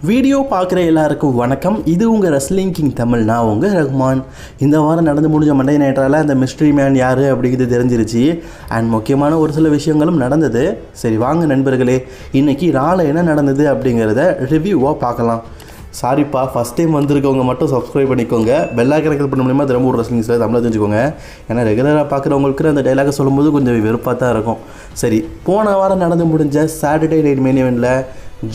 Video பார்க்குற எல்லாருக்கும் வணக்கம். இது உங்கள் ரெஸ்லிங் கிங் தமிழ். நான் உங்கள் ரஹ்மான். இந்த வாரம் நடந்து முடிஞ்ச மண்டே நைட்டால் அந்த மிஸ்ட்ரி மேன் யார் அப்படிங்கிறது தெரிஞ்சிருச்சு. அண்ட் முக்கியமான ஒரு சில விஷயங்களும் நடந்தது. சரி வாங்க நண்பர்களே, இன்றைக்கி ராவில் என்ன நடந்தது அப்படிங்கிறத ரிவ்யூவாக பார்க்கலாம். சாரிப்பா, ஃபஸ்ட் டைம் வந்திருக்கவங்க மட்டும் சப்ஸ்கிரைப் பண்ணிக்கோங்க. பெல்லாக்கரைக்கல் பண்ண மூலியமாக திரும்ப ஒரு ரெஸ்லிங்ஸில் தமிழை தெரிஞ்சுக்கோங்க. ஏன்னா ரெகுலராக பார்க்குறவங்களுக்கு அந்த டைலாக சொல்லும்போது கொஞ்சம் வெறுப்பாக தான் இருக்கும். சரி, போன வாரம் நடந்து முடிஞ்ச சாட்டர்டே நைட் மெயின் இவெண்ட்டில்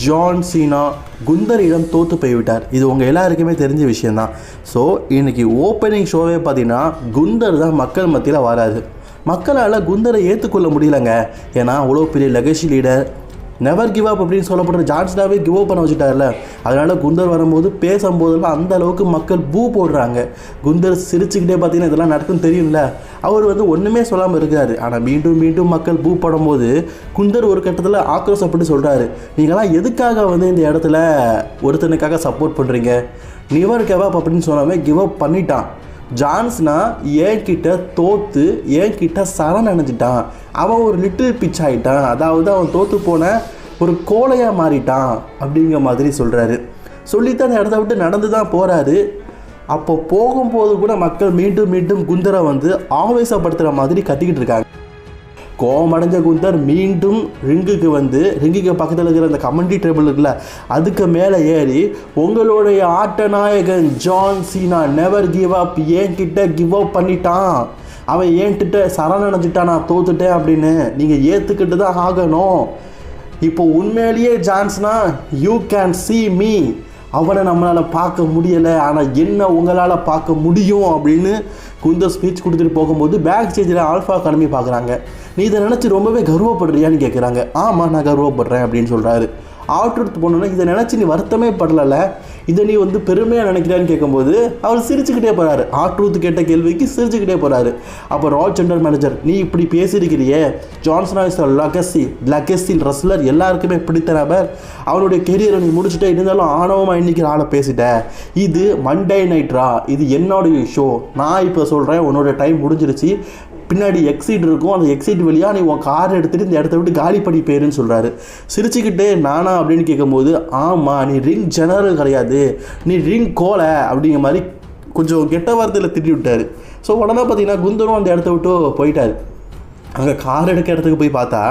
ஜான் சீனா குந்தரிடம் தோற்று போய்விட்டார். இது உங்கள் எல்லாருக்குமே தெரிஞ்ச விஷயந்தான். ஸோ இன்றைக்கி ஓப்பனிங் ஷோவே பார்த்தீங்கன்னா குந்தர் தான் மக்கள் மத்தியில் வராது. மக்களால் குந்தரை ஏற்றுக்கொள்ள முடியலைங்க. ஏன்னா அவ்வளோ பெரிய legacy leader, never give up அப்படின்னு சொல்லப்படுற ஜான்ஸ்டாவே கிவ் அப் பண்ண வச்சுட்டார்ல. அதனால் குந்தர் வரும்போது பேசும்போதெல்லாம் அந்த அளவுக்கு மக்கள் பூ போடுறாங்க. குந்தர் சிரிச்சுக்கிட்டே பார்த்தீங்கன்னா இதெல்லாம் நடக்குன்னு தெரியும்ல. அவர் ஒன்றுமே சொல்லாமல் இருக்காரு. ஆனால் மீண்டும் மீண்டும் மக்கள் பூ போடும்போது குந்தர் ஒரு கட்டத்தில் ஆக்ரோஷப்பட்டு சொல்கிறாரு, நீங்களாம் எதுக்காக இந்த இடத்துல ஒருத்தனுக்காக சப்போர்ட் பண்ணுறீங்க? நிவர் கிவ் அப் அப்படின்னு சொல்லாமல் கிவ் அப் பண்ணிட்டான். ஜான்ஸ்னா என்கிட்ட தோற்று என்கிட்ட சரண் அணைஞ்சிட்டான். அவன் ஒரு லிட்டில் பிச் ஆகிட்டான். அதாவது அவன் தோற்று போன ஒரு கோலையாக மாறிட்டான் அப்படிங்கிற மாதிரி சொல்கிறாரு. சொல்லித்தான் அந்த இடத்த விட்டு நடந்து தான் போகிறாரு. அப்போ போகும்போது கூட மக்கள் மீண்டும் மீண்டும் குந்தரை ஆவேசப்படுத்துகிற மாதிரி கத்திக்கிட்டு இருக்காங்க. கோமடைஞ்ச குந்தர் மீண்டும் ரிங்குக்கு பக்கத்தில் இருக்கிற அந்த கமெண்ட்ரி டேபிள் இருக்குல்ல, அதுக்கு மேலே ஏறி உங்களுடைய ஆட்ட நாயகன் John Cena never give up என்கிட்ட கிவ் அப் பண்ணிட்டான், அவன் என்கிட்ட சரணடைஞ்சிட்டான், நான் தோத்துட்டேன் அப்படின்னு நீங்கள் ஏற்றுக்கிட்டு தான் ஆகணும். இப்போ உண்மையிலேயே ஜான்ஸ்னா யூ கேன் see மீ, அவனை நம்மளால் பார்க்க முடியலை, ஆனால் என்ன உங்களால் பார்க்க முடியும் அப்படின்னு குந்தர் ஸ்பீச் கொடுத்துட்டு போகும்போது பேக் ஸ்டேஜில் ஆல்ஃபா அகாடமி பார்க்குறாங்க. நீ இதை நினச்சி ரொம்பவே கர்வப்படுறியான்னு கேட்குறாங்க. ஆமாம், நான் கர்வப்படுறேன் அப்படின்னு சொல்கிறாரு. ஆட்ருத்து போனோன்னா இதை நினச்சி நீ வருத்தமே படலை, இதை நீ பெருமையாக நினைக்கிறான்னு கேட்கும்போது அவர் சிரிச்சுக்கிட்டே போகிறாரு. ஆட்ருத்து கேட்ட கேள்விக்கு சிரிச்சுக்கிட்டே போகிறாரு. அப்போ ராய் ஜெண்டர் மேனேஜர், நீ இப்படி பேசியிருக்கிறியே, ஜான்சனா இஸ் லெகசி ரெஸ்லர், எல்லாருக்குமே பிடித்த நபர், அவனுடைய கெரியரை நீ முடிச்சுட்டே இருந்தாலும் ஆணவமாக இன்னைக்கு ஆளை பேசிட்ட. இது மண்டே நைட்ரா, இது என்னோடைய ஷோ. நான் இப்போ சொல்கிறேன், உன்னோட டைம் முடிஞ்சிருச்சு. பின்னாடி எக்ஸிட் இருக்கும், அந்த எக்ஸிட் வழியாக நீ உன் காரை எடுத்துகிட்டு இந்த இடத்த விட்டு காலி பண்ணி போயிருன்னு சொல்கிறாரு. சிரிச்சுக்கிட்டே நானா அப்படின்னு கேட்கும்போது, ஆமாம் நீ ரிங் ஜெனரல் கிடையாது, நீ ரிங் கோலை அப்படிங்கிற மாதிரி கொஞ்சம் கெட்ட வார்த்தையில் திட்டி விட்டார். ஸோ உடனே பார்த்தீங்கன்னா குந்தரும் அந்த இடத்த விட்டு போயிட்டார். அங்கே கார் எடுக்க இடத்துக்கு போய் பார்த்தா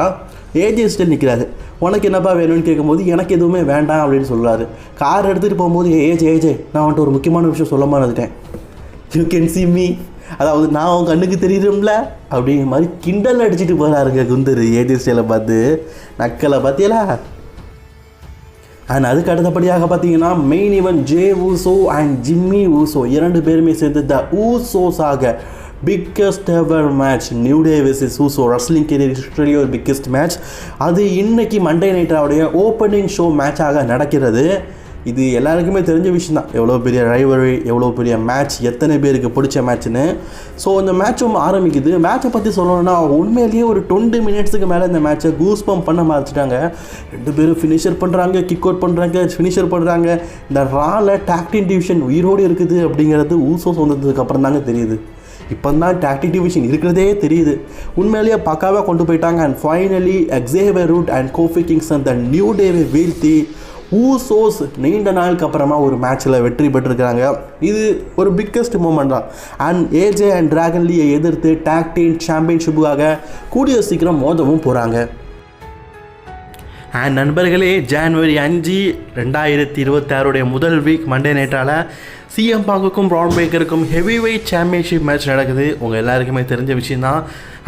ஏஜே ஸ்டைல் நிற்கிறாரு. உனக்கு என்னப்பா வேணும்னு கேட்கும்போது எனக்கு எதுவுமே வேண்டாம் அப்படின்னு சொல்கிறாரு. கார் எடுத்துகிட்டு போகும்போது ஏஜே நான் ஒரு முக்கியமான விஷயம் சொல்ல மறந்துட்டேன், யூ கேன் see மீ, அதாவது நான் அவங்க கண்ணுக்கு தெரியும்ல அப்படிங்கிற மாதிரி கிண்டல் அடிச்சுட்டு போகிறாருங்க குந்தர் ஏஜே ஸ்டைலை பார்த்து. நக்கலை பார்த்தியலா. அண்ட் அதுக்கு அடுத்தபடியாக பார்த்தீங்கன்னா main event J Uso and Jimmy Uso இரண்டு பேருமே சேர்ந்து த ஊசோஸாக பிக்கஸ்ட் எவர் match, new day versus Uso, wrestling career ஹிஸ்டரியில் ஒரு பிக்கஸ்ட் மேட்ச். அது இன்னைக்கு மண்டே நைட்டாவுடைய ஓப்பனிங் ஷோ மேட்சாக நடக்கிறது. இது எல்லாருக்குமே தெரிஞ்ச விஷயம் தான், எவ்வளோ பெரிய ரைவரி, எவ்வளோ பெரிய மேட்ச், எத்தனை பேருக்கு பிடிச்ச மேட்ச்னு. ஸோ இந்த மேட்சும் ஆரம்பிக்குது. மேட்சை பற்றி சொல்லணும்னா உண்மையிலேயே ஒரு 20 மினிட்ஸுக்கு மேலே இந்த மேட்சை கூஸ் பம்ப் பண்ண ஆரம்பிச்சிட்டாங்க. ரெண்டு பேரும் ஃபினிஷர் பண்ணுறாங்க, கிக் அவுட் பண்ணுறாங்க, ஃபினிஷர் பண்ணுறாங்க. இந்த ரால டாக்டின் டிவிஷன் உயிரோடு இருக்குது அப்படிங்கிறது ஊசோஸ் வந்ததுக்கு அப்புறம் தாங்க தெரியுது. இப்போ தான் டாக்டிக் டிவிஷன் இருக்கிறதே தெரியுது. உண்மையிலேயே பக்காவாக கொண்டு போயிட்டாங்க. அண்ட் ஃபைனலி எக்ஸேவியர் ரூட் and Kofi Kingston the new டேவை வீழ்த்தி ஊசோஸ் நீண்ட நாளுக்கு அப்புறமா ஒரு மேட்ச்சில் வெற்றி பெற்றிருக்கிறாங்க. இது ஒரு பிக்கஸ்ட் மூமெண்ட் தான். அண்ட் ஏஜே அண்ட் டிராகன் லீயை எதிர்த்து டாக் டீம் சாம்பியன்ஷிப்புக்காக கூடிய சீக்கிரம் மோதவும் போகிறாங்க. அண்ட் நண்பர்களே, ஜனவரி 5, 2026 முதல் வீக் மண்டே நைட்டால் சிஎம் பாங்குக்கும் ப்ரான் பிரேக்கருக்கும் ஹெவி வெயிட் சாம்பியன்ஷிப் மேட்ச் நடக்குது. உங்கள் எல்லாருக்குமே தெரிஞ்ச விஷயந்தான்.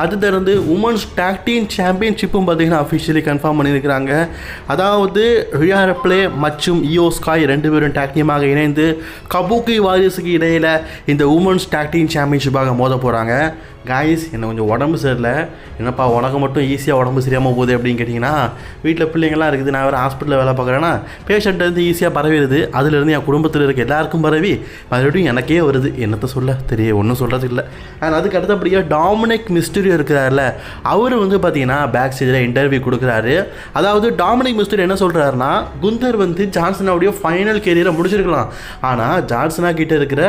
அது தொடர்ந்து உமன்ஸ் டாக் டீம் சாம்பியன்ஷிப்பும் பார்த்திங்கன்னா அஃபிஷியலி கன்ஃபார்ம் பண்ணியிருக்கிறாங்க. அதாவது ரியா ரிப்ளே மற்றும் இயோ ஸ்காய் ரெண்டு பேரும் டாக் டீமாக இணைந்து கபூக்கி வாரிசுக்கு இடையில் இந்த உமன்ஸ் டாக் டீம் சாம்பியன்ஷிப்பாக மோத போகிறாங்க. காய்ஸ், எனக்கு கொஞ்சம் உடம்பு சரியில்லை. என்னப்பா உனக்கு மட்டும் ஈஸியாக உடம்பு சரியாமல் போகுது அப்படின்னு கேட்டிங்கன்னா, வீட்டில் பிள்ளைங்கள்லாம் இருக்குது, நான் வேறு ஹாஸ்பிட்டலில் வேலை பார்க்குறேன்னா பேஷண்ட் ஈஸியாக பரவிடுது. அதுலேருந்து என் குடும்பத்தில் இருக்க எல்லாருக்கும் பரவி மறுபடியும் எனக்கே வருது. என்னத்தை சொல்ல ஒன்றும் சொல்கிறது இல்லை. அண்ட் அதுக்கு அடுத்தபடியாக டாமினிக் மிஸ்டரி மிஸ்டீரியோ இருக்கிறார்ல, அவர் வந்து பார்த்தீங்கன்னா பேக் ஸ்டேஜில் இன்டர்வியூ கொடுக்குறாரு. அதாவது டாமினிக் மிஸ்டீரியோ என்ன சொல்கிறாருன்னா, குந்தர் வந்து ஜான்சனாவுடைய ஃபைனல் கேரியரை முடிச்சிருக்கலாம், ஆனால் ஜான்சனா கிட்ட இருக்கிற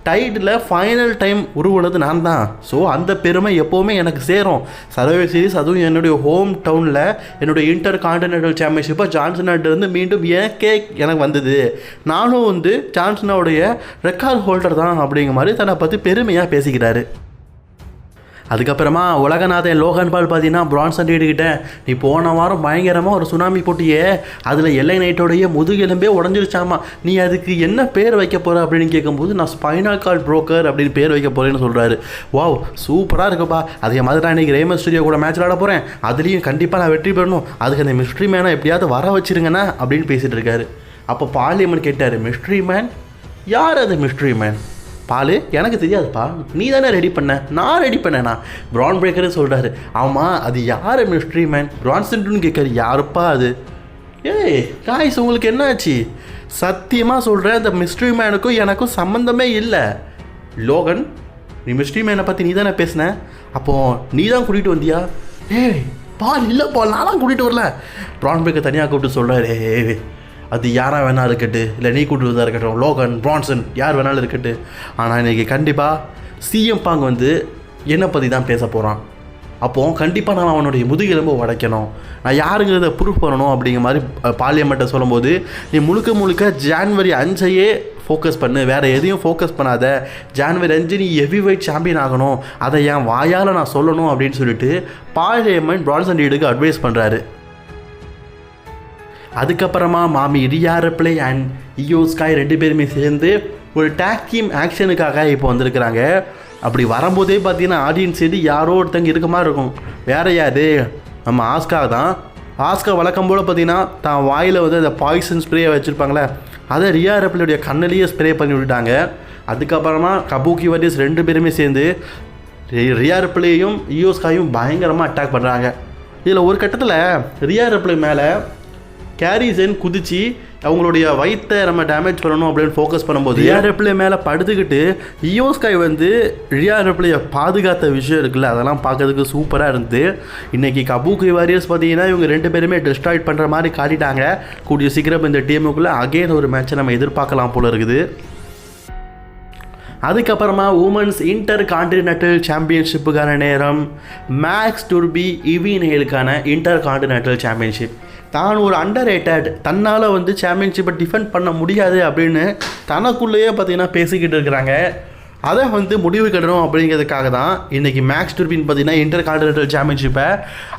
டைட்டில் ஃபைனல் டைம் உருவானது நான் தான். ஸோ அந்த பெருமை எப்போவுமே எனக்கு சேரும். சர்வைவர் சீரிஸ், அதுவும் என்னுடைய ஹோம் டவுனில் என்னுடைய இன்டர் கான்டினென்டல் சாம்பியன்ஷிப்பை ஜான்சனாட்டிருந்து மீண்டும் எனக்கு வந்தது. நானும் வந்து ஜான்சனாவுடைய ரெக்கார்ட் ஹோல்டர் தான் அப்படிங்கிற மாதிரி தன்னை பற்றி பெருமையாக பேசிக்கிறாரு. அதுக்கப்புறமா உலகநாதன் லோகன் பால் பார்த்தீங்கன்னா பிரான்சன் ரீடு கிட்ட, நீ போன வாரம் பயங்கரமாக ஒரு சுனாமி போட்டியே, அதில் எல்லை நைட்டோடைய முதுகெலும்பே உடஞ்சிருச்சாமா, நீ அதுக்கு என்ன பேர் வைக்க போகிற அப்படின்னு கேட்கும்போது, நான் ஸ்பைனல் கார்ட் புரோக்கர் அப்படின்னு பேர் வைக்க போகிறேன்னு சொல்கிறாரு. வாவ், சூப்பராக இருக்குப்பா, அதே மாதிரி நான் இன்றைக்கி ரேமன் ஸ்டுடியோ கூட மேட்ச் ஆட போகிறேன், அதுலேயும் கண்டிப்பாக நான் வெற்றி பெறணும், அதுக்கு அந்த மிஸ்ட்ரி மேனை எப்படியாவது வர வச்சிருங்கண்ணா அப்படின்னு பேசிகிட்டு இருக்காரு. அப்போ பார்லிமெண்ட் கேட்டார், மிஸ்ட்ரி மேன் யார்? அது மிஸ்ட்ரி மேன் பாலு எனக்கு தெரியாதுப்பா, நீ தானே ரெடி பண்ண, நான் ரெடி பண்ணேண்ணா. பிரான் பிரேக்கர்னு சொல்கிறாரு. ஆமாம், அது யார் மிஸ்ட்ரி மேன்? பிரான்சன்ட்டுன்னு கேட்குறாரு, யாருப்பா அது? ஏய் காய்ஸ், உங்களுக்கு என்னாச்சு? சத்தியமாக சொல்கிறேன், அந்த மிஸ்ட்ரி மேனுக்கும் எனக்கும் சம்மந்தமே இல்லை. லோகன், நீ மிஸ்ட்ரி மேனை பற்றி நீ தானே பேசின, அப்போது நீ தான் கூட்டிகிட்டு வந்தியா? ஏய் பால், இல்லை பால், நான் தான் கூட்டிகிட்டு வரல. பிரான் பிரேக்கர் தனியாக கூப்பிட்டு சொல்கிறாரு, அது யாராக வேணாலும் இருக்கட்டு, இல்லை நீ கூட்டு வந்தால் இருக்கட்டும், லோகன் பிரான்சன் யார் வேணாலும் இருக்கட்டு, ஆனால் இன்றைக்கி கண்டிப்பாக சிஎம் பாங் வந்து என்னை பற்றி தான் பேச போகிறான். அப்போது கண்டிப்பாக நான் அவனுடைய முதுகெலும்பை உடைக்கணும், நான் யாருங்கிறத ப்ரூஃப் பண்ணணும் அப்படிங்கிற மாதிரி பார்லிமெண்ட்டை சொல்லும்போது, நீ முழுக்க ஜான்வரி 5 ஃபோக்கஸ் பண்ணு, வேறு எதையும் ஃபோக்கஸ் பண்ணாத, ஜான்வரி 5 நீ ஹெவி வெயிட் சாம்பியன் ஆகணும், அதை என் வாயால் நான் சொல்லணும் அப்படின்னு சொல்லிட்டு பார்லிமெண்ட் பிரான்சன் ரீடுக்கு அட்வைஸ் பண்ணுறாரு. அதுக்கப்புறமா மாமி ரியா ரிப்ளே அண்ட் இயோ ஸ்காய் 2 பேருமே சேர்ந்து ஒரு டேக் டீம் ஆக்ஷனுக்காக இப்போ வந்திருக்கிறாங்க. அப்படி வரும்போதே பார்த்தீங்கன்னா ஆடியன்ஸ் சைடு யாரோ ஒருத்தங்க இருக்க மாதிரி இருக்கும். வேறு யார்? நம்ம ஆஸ்கா தான். ஆஸ்கா வழக்கம் போல் பார்த்தீங்கன்னா தான் வாயில் வந்து அந்த பாய்சன் ஸ்ப்ரே வச்சுருப்பாங்களே, அதை ரியா ரிப்ளேடைய கண்ணிலேயே ஸ்ப்ரே பண்ணி விட்டுட்டாங்க. அதுக்கப்புறமா கபூக்கி வாரியர்ஸ் 2 பேருமே சேர்ந்து ரியா ரிப்ளேயும் இயோ ஸ்காயும் பயங்கரமாக அட்டாக் பண்ணுறாங்க. இதில் ஒரு கட்டத்தில் ரியா ரிப்ளே மேலே கேரிசன் குதிச்சு அவங்களுடைய வயிற்றை நம்ம டேமேஜ் பண்ணணும் அப்படின்னு ஃபோக்கஸ் பண்ணும்போது ரியா ரிப்ளே மேலே படுத்துக்கிட்டு இயோ ஸ்காய் வந்து ரியா ரிப்ளேயை பாதுகாத்த விஷயம் இருக்குல்ல, அதெல்லாம் பார்க்கறதுக்கு சூப்பராக இருந்தது. இன்றைக்கி கபூக்கி வாரியர்ஸ் பார்த்தீங்கன்னா இவங்க 2 பேருமே டிஸ்ட்ராய்ட் பண்ணுற மாதிரி காட்டிட்டாங்க. கூடிய சீக்கிரம் இந்த டீமுக்குள்ளே அகைன் ஒரு மேட்சை நம்ம எதிர்பார்க்கலாம் போல இருக்குது. அதுக்கப்புறமா உமன்ஸ் இன்டர் கான்டினென்டல் சாம்பியன்ஷிப்புக்கான நேரம். மேக்ஸ் டுர்பி இவி நெயிலுக்கான இன்டர் கான்டினென்டல் சாம்பியன்ஷிப். தான் ஒரு அண்டர் ரேட்டட், தன்னால் வந்து சாம்பியன்ஷிப்பை டிஃபெண்ட் பண்ண முடியாது அப்படின்னு தனக்குள்ளேயே பார்த்தீங்கன்னா பேசிக்கிட்டு இருக்கிறாங்க. அதை வந்து முடிவு கட்டணும் அப்படிங்கிறதுக்காக தான் இன்றைக்கி மேக்ஸ் டுர்பின் பார்த்தீங்கன்னா இன்டர் கான்டினென்டல் சாம்பியன்ஷிப்பை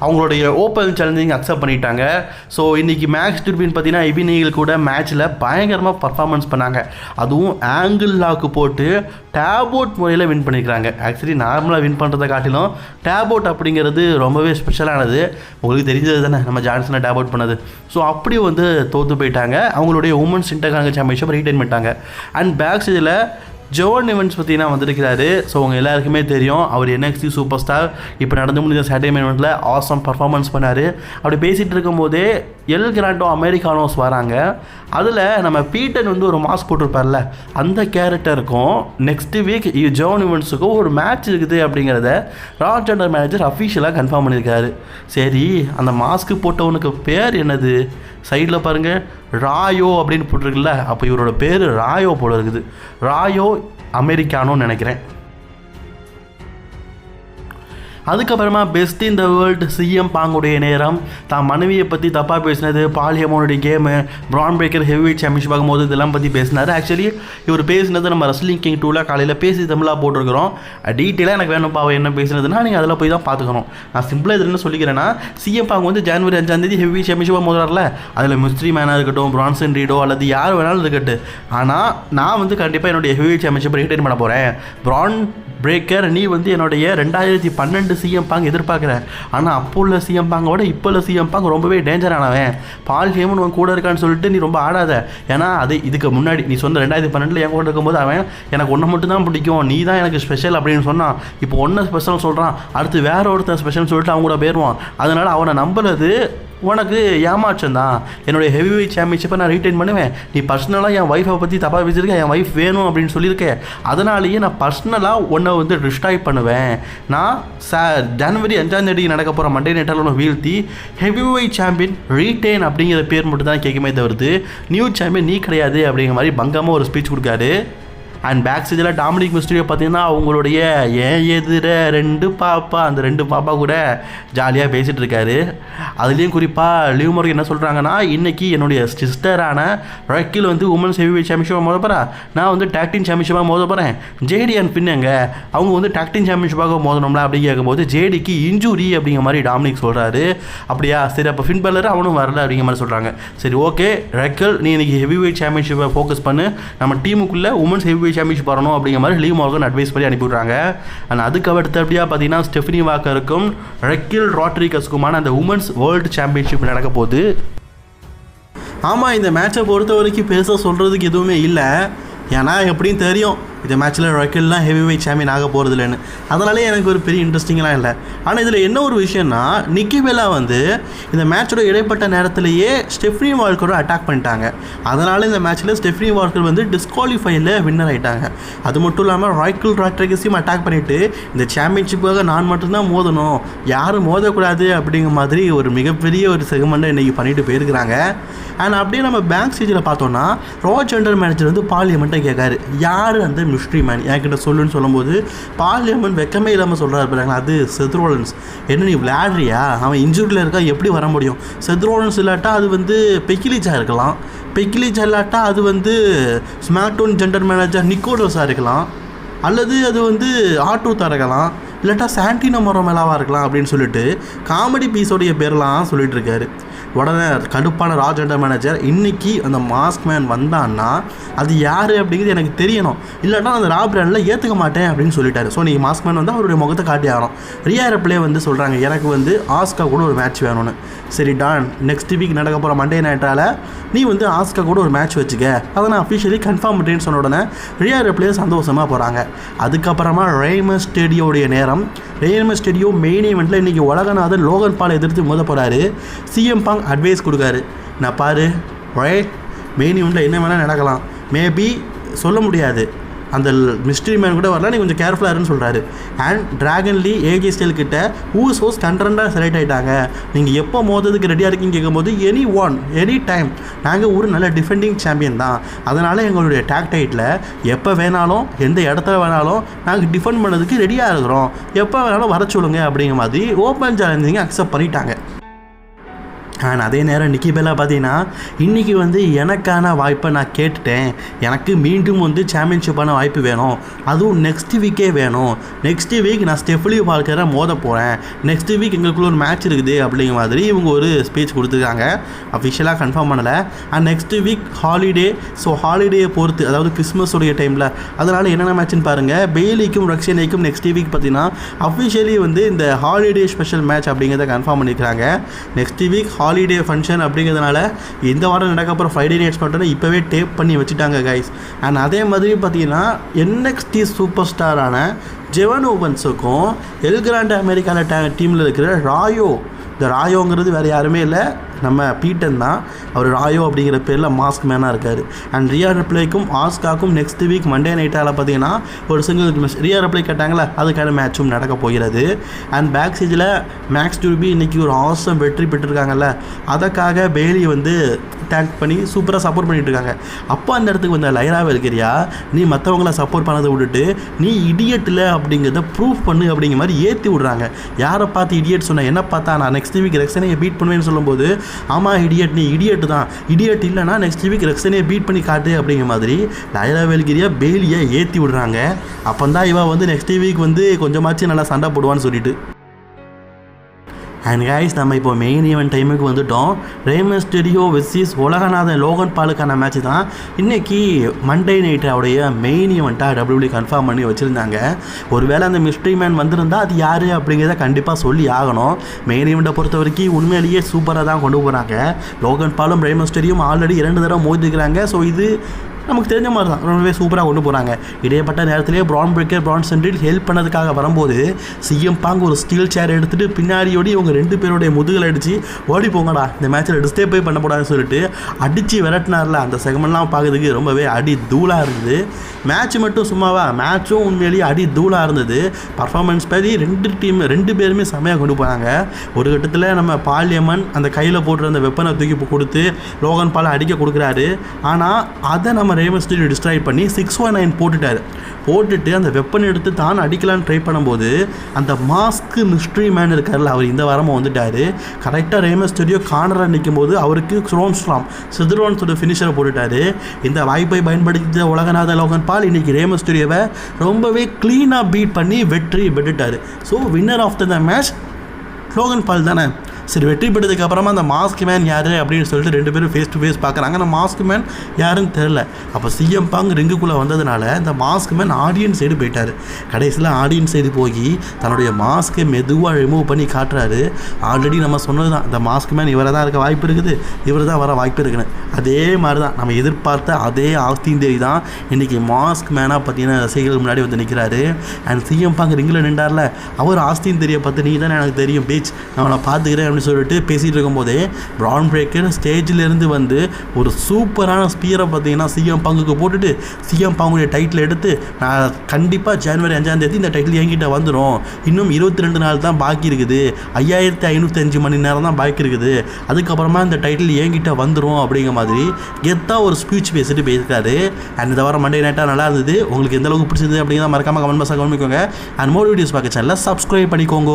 அவங்களுடைய ஓப்பன் சேலஞ்சிங் அக்செப்ட் பண்ணிட்டாங்க. ஸோ இன்றைக்கி மேக்ஸ் டுர்பின் பார்த்தீங்கன்னா இவினிகள் கூட மேட்ச்சில் பயங்கரமாக பர்ஃபார்மன்ஸ் பண்ணாங்க. அதுவும் ஆங்கிள் லாக்கு போட்டு டேபோட் முறையில் வின் பண்ணிக்கிறாங்க. ஆக்சுவலி நார்மலாக வின் பண்ணுறதை காட்டிலும் டேபோட் அப்படிங்கிறது ரொம்பவே ஸ்பெஷலானது. உங்களுக்கு தெரிஞ்சது தானே நம்ம ஜான்சனை டேபோட் பண்ணது. ஸோ அப்படி வந்து தோற்று போயிட்டாங்க. அவங்களுடைய women's inter continental championship retain பண்ணிட்டாங்க. அண்ட் பேக் ஸ்டேஜில் ஜோன் இவன்ஸ் பற்றினா வந்திருக்கிறாரு. ஸோ அவங்க எல்லாருக்குமே தெரியும், அவர் NXT சூப்பர் ஸ்டார். இப்போ நடந்து முடிஞ்ச சாட்டர்டே மெயின் இவெண்ட்டில் ஆசம் பர்ஃபார்மன்ஸ் பண்ணார். அப்படி பேசிகிட்டு இருக்கும்போதே எல் கிராண்டோ அமெரிக்கானோஸ் வராங்க. அதில் நம்ம பீட்டன் வந்து ஒரு மாஸ்க் போட்டிருப்பார்ல, அந்த கேரக்டருக்கும் நெக்ஸ்ட் வீக் ஜோன் இவன்ஸுக்கும் ஒரு மேட்ச் இருக்குது அப்படிங்கிறத ரா ஜெண்டர் மேனேஜர் அஃபீஷியலாக கன்ஃபார்ம் பண்ணியிருக்காரு. சரி, அந்த மாஸ்க்கு போட்டவனுக்கு பேர் என்னது? சைடில் பாருங்கள், ராயோ அப்படின்னு போட்டிருக்குல்ல, அப்போ இவரோட பேர் ராயோ போல இருக்குது. ராயோ அமெரிக்கானோன்னு நினைக்கிறேன். அதுக்கப்புறமா best in the world CM பாங்குடைய நேரம். தான் மனைவியை பற்றி தப்பாக பேசினது, பாலியமோனுடைய game, Bron Breakker heavyweight championship ஆகும்போது இதெல்லாம் பற்றி பேசினார். ஆக்சுவலி இவர் பேசினது நம்ம ரெஸ்லிங் கிங் 2ல் காலையில் பேசி தமிழாக போட்டிருக்கிறோம். டீட்டெயிலாக எனக்கு வேணும்ப்பா அவள் என்ன பேசினதுன்னா நீங்கள் அதில் போய் தான் பார்த்துக்கணும். நான் சிம்பிளாக இது என்ன சொல்லிக்கிறேன்னா, சிஎம் பாங்கு வந்து ஜனவரி 5 ஹெவி வெயிட் சாம்பியன்ஷிப்பாக முதலாரில் அதில் மிஸ்ட்ரி மேனாக இருக்கட்டும், பிரான்சன் ரீடோ அல்லது யார் வேணாலும் இருக்கட்டும். ஆனால் நான் வந்து கண்டிப்பாக என்னுடைய ஹெவி வெயிட் சாம்பியன்ஷிப்பை ரீடைன் பண்ண போகிறேன். பிரான் பிரேக்கர் நீ வந்து என்னுடைய 2012 சிஎம் பாங் எதிர்பார்க்குற, ஆனால் அப்போ உள்ள சிஎம் பாங்கோட இப்போ உள்ள சிஎம் பாங் ரொம்பவே டேஞ்சரானவன். பால் ஹேமன் உன் கூட இருக்கான்னு சொல்லிட்டு நீ ரொம்ப ஆடாத. ஏன்னா அது இதுக்கு முன்னாடி நீ சொந்த 2012 என் கூட இருக்கும்போது அவன் எனக்கு ஒன்று மட்டும் தான் பிடிக்கும், நீ தான் எனக்கு ஸ்பெஷல் அப்படின்னு சொன்னான். இப்போ ஒன்று ஸ்பெஷல் சொல்கிறான், அடுத்து வேற ஒருத்தர் ஸ்பெஷல் சொல்லிட்டு அவங்க கூட போயிடுவான். அதனால் அவனை நம்புறது உனக்கு ஏமாற்றம் தான். என்னுடைய ஹெவி வெயிட் சாம்பியன்ஷிப்பை நான் ரீட்டைன் பண்ணுவேன். நீ பர்சனலாக என் ஒய்ஃபை பற்றி தப்பாக வச்சுருக்கேன், என் ஒய்ஃப் வேணும் அப்படின்னு சொல்லியிருக்கேன். அதனாலேயே நான் பர்சனலாக உன்னை வந்து டிஸ்ட்ராய் பண்ணுவேன். நான் ஜனவரி 5ஆம் தேதி நடக்க போகிற மண்டே நைட்டால் ஒன்று வீழ்த்தி ஹெவி வெயிட் சாம்பியன் ரீட்டைன் அப்படிங்கிற பேர் மட்டும் தான் கேட்குமே தவிர்த்து நியூ சாம்பியன் நீ கிடையாது அப்படிங்கிற மாதிரி பங்கமாக ஒரு ஸ்பீச் கொடுக்காரு. அண்ட் பேக் ஸ்டேஜில் டாமினிக் மிஸ்டீரியோ பார்த்தீங்கன்னா அவங்களுடைய ஏன் எதிர 2 பாப்பா, அந்த 2 பாப்பா கூட ஜாலியாக பேசிகிட்டு இருக்காரு. அதுலேயும் குறிப்பாக லிவ் மார்கன் என்ன சொல்கிறாங்கன்னா, இன்றைக்கி என்னுடைய சிஸ்டரான ரக்கில் வந்து உமன்ஸ் ஹெவி வெயிட் சாம்பியன்ஷிப்பாக மோத போகிறா, நான் வந்து டாக் டீம் சாம்பியன்ஷிப்பாக மோத போகிறேன். ஜேடி அண்ட் பின் எங்க அவங்க வந்து டாக் டீம் சாம்பியன்ஷிப்பாக மோதணும்ல அப்படின்னு கேட்கும்போது ஜேடிக்கு இன்ஜூரி அப்படிங்கிற மாதிரி டாமினிக் சொல்கிறாரு. அப்படியா, சரி அப்போ ஃபின் பலர் அவனும் வரல அப்படிங்கிற மாதிரி சொல்கிறாங்க. சரி ஓகே ரக்கில், நீ இன்றைக்கி ஹெவி வெயிட் சாம்பியன்ஷிப்பை ஃபோக்கஸ் பண்ணு, நம்ம டீமுக்குள்ளே உமன்ஸ் ஹெவி சாம்பியன்ஷிப் வரணும் அப்படிங்கிற மாதிரி லீவ் மார்கன் அட்வைஸ் பண்ணி அனுப்பிவிட்றாங்க. அண்ட் அதுக்கு அடுத்தபடியாக பார்த்தீங்கன்னா ஸ்டெஃபனி வாக்கருக்கும் ரக்கில் ராட்ரிகஸ்க்குமான அந்த உமன்ஸ் வேர்ல்டு சாம்பியன்ஷிப் நடக்க போகுது. ஆமாம், இந்த மேட்சை பொறுத்த வரைக்கும் பெருசாக சொல்கிறதுக்கு எதுவுமே இல்லை. ஏன்னா எப்படியும் தெரியும் இந்த மேட்ச்சில் ரக்கில்லாம் ஹெவி வெயிட் சாம்பியன் ஆக போகிறது இல்லைன்னு. அதனாலே எனக்கு ஒரு பெரிய இன்ட்ரெஸ்டிங்லாம் இல்லை. ஆனால் இதில் என்ன ஒரு விஷயம்னா, நிக்கி பெல்லா வந்து இந்த மேட்சோட இடைப்பட்ட நேரத்திலேயே ஸ்டெஃபனி வால்கரை அட்டாக் பண்ணிட்டாங்க. அதனால் இந்த மேட்ச்சில் ஸ்டெஃபனி வால்கர் வந்து டிஸ்குவாலிஃபையில் வின்னர் ஆகிட்டாங்க. அது மட்டும் இல்லாமல் ராய்க்கில் ராட்ரிகஸையும் அட்டாக் பண்ணிவிட்டு இந்த சாம்பியன்ஷிப்புக்காக நான் மட்டும்தான் மோதணும், யாரும் மோதக்கூடாது அப்படிங்கிற மாதிரி ஒரு மிகப்பெரிய ஒரு செக்மெண்ட்டை இன்றைக்கி பண்ணிட்டு போயிருக்கிறாங்க. அண்ட் அப்படியே நம்ம பேக் ஸ்டேஜில் பார்த்தோன்னா ரா ஜெனரல் மேனேஜர் வந்து பார்லிமெண்ட்டை கேட்காரு, யார் அந்த மிஸ்ட்ரி மேன் என்கிட்ட சொல்லுன்னு சொல்லும்போது பார்லிமெண்ட் வெக்கமே இல்லாமல் சொல்கிறாரு பாருங்களா, அது செத் ரோலன்ஸ். என்ன நீ விளையாடுறியா, அவன் இன்ஜூரியில் இருக்கா, எப்படி வர முடியும்? செத் ரோலன்ஸ் இல்லாட்டா அது வந்து பெக்கிலிச்சா இருக்கலாம், பெக்கிலிச்சா இல்லாட்டா அது வந்து ஸ்மாக்டவுன் ஜெனரல் மேனேஜர் நிக்கோலஸாக இருக்கலாம், அல்லது அது வந்து ஆட்டூத்தாக இருக்கலாம், இல்லாட்டா சாண்டினோ மொரோமெலாவாக இருக்கலாம் அப்படின்னு சொல்லிட்டு காமெடி பீஸோடைய பேரெலாம் சொல்லிட்டு இருக்காரு. உடனே கடுப்பான ரா ஜெனரல் மேனேஜர், இன்றைக்கி அந்த மாஸ்க் மேன் வந்தான்னா அது யார் அப்படிங்கிறது எனக்கு தெரியணும், இல்லாட்டா அந்த ரா பிராண்டில் ஏற்றுக்க மாட்டேன் அப்படின்னு சொல்லிட்டாரு. ஸோ நீங்கள் மாஸ்க் மேன் வந்து அவருடைய முகத்தை காட்டி ஆகணும். ரியா ரிப்ளே வந்து சொல்கிறாங்க, எனக்கு வந்து ஆஸ்கா கூட ஒரு மேட்ச் வேணும்னு. சரி டான், நெக்ஸ்ட் வீக் நடக்க போகிற மண்டே நைட்டால் நீ வந்து ஆஸ்கா கூட ஒரு மேட்ச் வச்சுக்க, அதை நான் அஃபிஷியலி கன்ஃபார்ம் பண்ணுறேன்னு சொன்ன உடனே ரியா ரிப்ளே சந்தோஷமாக போகிறாங்க. அதுக்கப்புறமா ரெய்மஸ் ஸ்டேடியோடைய நேரம். ரெய்மஸ் ஸ்டேடியோ மெயின் ஈவெண்ட்டில் இன்றைக்கி உலகநாதன் லோகன் பால் எதிர்த்து மோத போகிறாரு. சிஎம் பாங் அட்வைஸ் கொடுக்காரு, நான் பாரு மெயின் ஈவெண்ட்டில் என்ன வேணால் நடக்கலாம், மேபி சொல்ல முடியாது, அந்த மிஸ்ட்ரி மேன் கூட வரலாம், நீ கொஞ்சம் கேர்ஃபுல்லாக இருன்னு சொல்கிறாரு. And Dragon Lee AJ Style கிட்ட ஊசோஸ் கண்டென்ட்டாக செலக்ட் ஆகிட்டாங்க, நீங்கள் எப்போ மோததுக்கு ரெடியாக இருக்கீங்க கேட்கும்போது எனி டைம் நாங்கள் ஒரு நல்ல டிஃபெண்டிங் சாம்பியன் தான், அதனால் எங்களுடைய டாக் டைட்டில் எப்போ வேணாலும் எந்த இடத்துல வேணாலும் நாங்கள் டிஃபெண்ட் பண்ணதுக்கு ரெடியாக இருக்கிறோம், எப்போ வேணாலும் வர சொல்லுங்கள் அப்படிங்கிற மாதிரி ஓப்பன் சேலஞ்சிங்க அக்செப்ட் பண்ணிட்டாங்க. அண்ட் அதே நேரம் நிக்கி பெல்லா பார்த்தீங்கன்னா இன்றைக்கி வந்து எனக்கான வாய்ப்பை நான் கேட்டுட்டேன், எனக்கு மீண்டும் வந்து சாம்பியன்ஷிப்பான வாய்ப்பு வேணும், அதுவும் நெக்ஸ்ட் வீக்கே வேணும், நெக்ஸ்ட் வீக் நான் ஸ்டெஃபனி வால்கரை மோத போகிறேன், நெக்ஸ்ட் வீக் எங்களுக்குள்ள ஒரு மேட்ச் இருக்குது அப்படிங்கிற மாதிரி இவங்க ஒரு ஸ்பீச் கொடுத்துருக்காங்க. அஃபிஷியலாக கன்ஃபார்ம் பண்ணலை. And next week holiday. So ஹாலிடேயை பொறுத்து, அதாவது கிறிஸ்மஸோடைய டைமில், அதனால் என்னென்ன மேட்ச்னு பாருங்கள். பெய்லிக்கும் ரக்ஷனைக்கும் நெக்ஸ்ட் வீக் பார்த்தீங்கன்னா அஃபிஷியலி வந்து இந்த ஹாலிடே ஸ்பெஷல் மேட்ச் அப்படிங்கிறத கன்ஃபார்ம் பண்ணியிருக்காங்க. நெக்ஸ்ட் வீக் ஹாலிடே ஃபங்க்ஷன் அப்படிங்கிறதுனால இந்த வாரம் நடக்க அப்புறம் ஃப்ரைடே நைட்ஸ் மட்டும் இப்போவே டேப் பண்ணி வச்சுட்டாங்க கைஸ். அண்ட் அதே மாதிரி பார்த்தீங்கன்னா NXT சூப்பர் ஸ்டாரான ஜெவன் ஓவன்ஸுக்கும் எல் கிராண்ட் அமெரிக்காவில் டீமில் இருக்கிற ராயோ, இந்த ராயோங்கிறது வேறு யாருமே இல்லை, நம்ம பீட்டன் தான். அவர் ராயோ அப்படிங்கிற பேரில் மாஸ்க் மேனாக இருக்கார். அண்ட் ரியா ரிப்ளேக்கும் ஆஸ்காக்கும் நெக்ஸ்ட் வீக் மண்டே நைட்டால் பார்த்தீங்கன்னா ஒரு சிங்கிள் மேட்ச், ரியா ரிப்ளே கேட்டாங்களே அதுக்கான மேட்சும் நடக்க போகிறது. அண்ட் பேக் ஸ்டேஜில் மேக்ஸ் டூபி இன்றைக்கி ஒரு ஆசம் வெற்றி பெற்றிருக்காங்கல்ல, அதற்காக பேலி வந்து டேங்க் பண்ணி சூப்பராக சப்போர்ட் பண்ணிகிட்டு இருக்காங்க. அப்போ அந்த இடத்துக்கு வந்து லைராவே இருக்கிறியா, நீ மற்றவங்கள சப்போர்ட் பண்ணதை விட்டுட்டு நீ இடியட்டில் அப்படிங்கிறத ப்ரூஃப் பண்ணு அப்படிங்கிற மாதிரி ஏற்றி விட்றாங்க. யாரை பார்த்து இடியட் சொன்ன, என்ன பார்த்தா நான் நெக்ஸ்ட் வீக் ரெக்ஸனையை பீட் பண்ணுவேன்னு சொல்லும்போது, ஆமாம் இடியட், நீ இடியட்டு தான், இடியட் இல்லைனா நெக்ஸ்ட் வீக் ரெக்ஸனையை பீட் பண்ணி காட்டு அப்படிங்கிற மாதிரி லைரா வேல்கிரியா பேலியை ஏற்றி விடுறாங்க. அப்போ தான் இவன் வந்து நெக்ஸ்ட் வீக் வந்து கொஞ்சமாச்சும் நல்லா சண்டை போடுவான்னு சொல்லிட்டு. அண்ட் கைஸ், நம்ம இப்போ மெயின் ஈவெண்ட் டைமுக்கு வந்துவிட்டோம். ரெய்மஸ் ஸ்டெரியோ வெர்சஸ் உலகநாதன் லோகன் பாலுக்கான மேட்ச் தான் இன்றைக்கி மண்டே நைட்டோடைய மெயின் ஈவெண்ட்டாக WWE கன்ஃபார்ம் பண்ணி வச்சுருந்தாங்க. ஒருவேளை அந்த மிஸ்ட்ரி மேன் வந்திருந்தால் அது யார் அப்படிங்கிறத கண்டிப்பாக சொல்லி ஆகணும். மெயின் ஈவெண்ட்டை பொறுத்த வரைக்கும் உண்மையிலேயே சூப்பராக தான் கொண்டு போகிறாங்க. லோகன் பாலும் ரெய்மஸ் ஸ்டெரியும் ஆல்ரெடி 2 தடவை மோதிக்கிறாங்க. ஸோ இது நமக்கு தெரிஞ்ச மாதிரி தான் ரொம்பவே சூப்பராக கொண்டு போகிறாங்க. இடைப்பட்ட நேரத்திலே பிரான் பிரேக்கர் பிரான் சென்ட்ரில் ஹெல்ப் பண்ணதுக்காக வரும்போது சிஎம் பாங் ஒரு ஸ்டீல் சேர் எடுத்துகிட்டு பின்னாடியோடி இவங்க 2 பேருடைய முதுகில் அடித்து ஓடி போங்கடா இந்த மேட்ச்சில் டிஸ்டர்ப் பண்ண போடாதுன்னு சொல்லிட்டு அடித்து விரட்டினார்ல. அந்த செகமெண்ட்லாம் பார்க்கறதுக்கு ரொம்பவே அடி தூளாக இருந்தது. மேட்ச் மட்டும் சும்மாவா, மேட்சும் உண்மையிலேயே அடி தூளாக இருந்தது. பர்ஃபார்மன்ஸ் பற்றி 2 பேருமே செம்மையாக கொண்டு போனாங்க. ஒரு கட்டத்தில் நம்ம பார்லியமன் அந்த கையில் போட்டுற அந்த வெப்பனை தூக்கி கொடுத்து லோகன் பாலை அடிக்க கொடுக்குறாரு. ஆனால் அதை நம்ம ரே மிஸ்டீரியோ டிஸ்ட்ராய் பண்ணி 619 போட்டுட்டு அந்த வெப்பன் எடுத்து தான் அடிக்கலான்னு ட்ரை பண்ணும்போது அந்த மாஸ்க்கு மிஸ்ட்ரி மேன் இருக்கார்ல, அவர் இந்த வாரமாக வந்துட்டார். கரெக்டாக ரே மிஸ்டீரியோ கார்னராக நிற்கும் போது அவருக்கு சிதரோன்ஸோட ஃபினிஷரை போட்டுட்டாரு. இந்த வாய்ப்பை பயன்படுத்தி உலகநாத லோகன் பால் இன்றைக்கி ரே மிஸ்டீரியோவை ரொம்பவே க்ளீனாக பீட் பண்ணி வெற்றி பெற்றுட்டார். So winner of the match Logan Paul தானே. சரி, வெற்றி பெற்றதுக்கு அப்புறமா அந்த மாஸ்க் மேன் யார் அப்படின்னு சொல்லிட்டு 2 பேரும் ஃபேஸ் டு ஃபேஸ் பார்க்குறாங்க. அந்த மாஸ்க் மேன் யாருன்னு தெரில. அப்போ சிஎம் பாங் ரிங்குக்குள்ளே வந்ததுனால இந்த மாஸ்க் மேன் ஆடியன்ஸ் சைடு போயிட்டார். கடைசியில் ஆடியன்ஸ் சைடு போய் தன்னுடைய மாஸ்க்கை மெதுவாக ரிமூவ் பண்ணி காட்டுறாரு. ஆல்ரெடி நம்ம சொன்னது தான், இந்த மாஸ்க் மேன் இவரை தான் இருக்க வாய்ப்பு இருக்குது, இவர் தான் வர வாய்ப்பு இருக்குன்னு. அதே மாதிரி தான் நம்ம எதிர்பார்த்த அதே ஆஸ்தின் தேரி தான் இன்றைக்கி மாஸ்க் மேனாக பார்த்தீங்கன்னா ரசிகர்கள் முன்னாடி வந்து நிற்கிறாரு. அண்ட் சிஎம் பாங் ரிங்கில் நின்றார்ல, அவர் ஆஸ்தின் தேரியை பார்த்து நீ தானே எனக்கு தெரியும் பீச், நான் பார்த்துக்கிறேன் அப்படின்னு சொல்லிட்டு பேசிகிட்டு இருக்கும்போதே பிரான் பிரேக்கர் ஸ்டேஜிலேருந்து வந்து ஒரு சூப்பரான ஸ்பீரை பார்த்தீங்கன்னா சிஎம் பாங்குக்கு போட்டுட்டு சிஎம் பாங்குடைய டைட்டில் எடுத்து நான் கண்டிப்பாக ஜனவரி 5ஆம் தேதி இந்த டைட்டில் என்கிட்ட வந்துடும், இன்னும் 22 நாள் தான் பாக்கி இருக்குது, 5505 மணி நேரம் தான் பாக்கி இருக்குது, அதுக்கப்புறமா இந்த டைட்டில் என்கிட்ட வந்துடும் அப்படிங்கிற மாதிரி கெத்தாக ஒரு ஸ்பீச் பேசிட்டு போயிருக்காரு. அண்ட் இந்த வாரம் மண்டே நைட்டாக நல்லா இருந்தது. உங்களுக்கு எந்த அளவுக்கு பிடிச்சது அப்படிங்கிறத மறக்காமல் கமெண்ட் பாக்ஸில் கவனிக்கோங்க. அண்ட் மோர் வீடியோஸ் பார்க்க சேனலில் சப்ஸ்கிரைப் பண்ணிக்கோங்க.